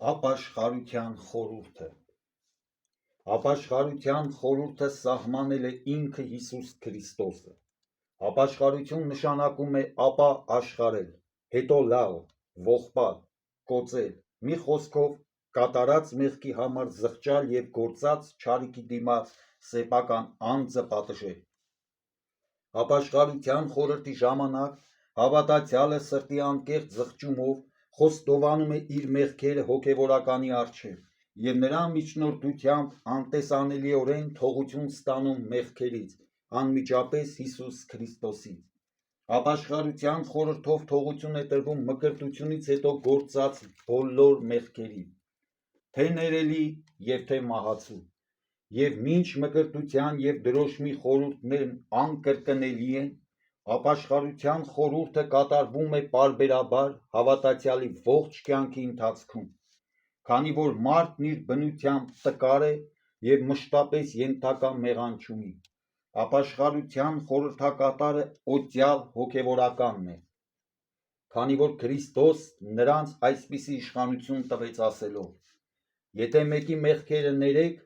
Ապաշխարության խորհուրդը Ապաշխարության խորհուրդը սահմանել է ինքը Հիսուս Քրիստոսը։ Ապաշխարություն նշանակում է ապա աշխարհել, հետո լալ, ողբալ, կոծել, մի խոսքով կատարած մեղքի համար զղջալ և գործած չարիքի դիմաց սեփական անձը պատժել։ Ապաշխարության խորհրդի ժամանակ հավատացյալը սրտի անկեղծ զղջումով խոստովանում է իր մեղքերը հոգևորականի առջև և նրա միջնորդությամբ անտեսանելիորեն թողություն ստանում մեղքերից, անմիջապես Հիսուս Քրիստոսից։ Ապաշխարության խորհրդով թողություն է տրվում մկրտությունից հետո գործած բոլոր մեղքերի, թե ներելի և թե մահացու, և մինչ մկրտության և դրոշմի խորհուրդներն անկրկնելի են, ապաշխարության խորհուրդը կատարվում է պարբերաբար հավատացյալի ողջ կյանքի ընթացքում, քանի որ մարդն իր բնությամբ տկար է և մշտապես ենթակա մեղան չունի։ Ապաշխարության խորհրդակատարը օծյալ հոգևորականն է, քանի որ Քրիստոս նրանց այսպիսի իշխանություն տվեց ասելով. «Եթե մեկի մեղքերը ներեք,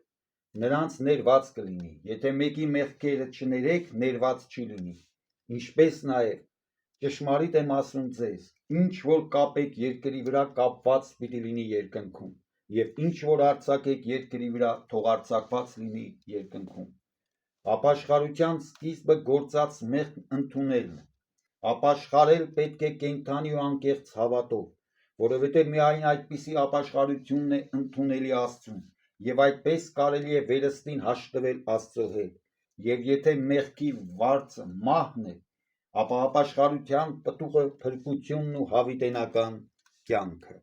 նրանց ներված կլինի, եթե մեկի մեղքերը չներեք, ներված չի լինի։ Ինչպես նաև, ճշմարիտ եմ ասում ձեզ, ինչ որ կապեք երկրի վրա, կապված պիտի լինի երկնքում, և ինչ որ արձակեք երկրի վրա, թող արձակված լինի երկնքում»։ Ապաշխարության սկիզբը գործած մեղքն ընդունելն է։ Ապաշխարել պետք է կենդանի ու անկեղծ հավատով, որովհետև միայն այդպիսի ապաշխարությունն է ընդունելի Աստծուն, և այդպես կարելի է վերստին հաշտվել Աստծո հետ։ Եվ եթե մեղքի վարձը մահն է, ապա ապաշխարության պտուղը փրկությունն ու հավիտենական կյանքը։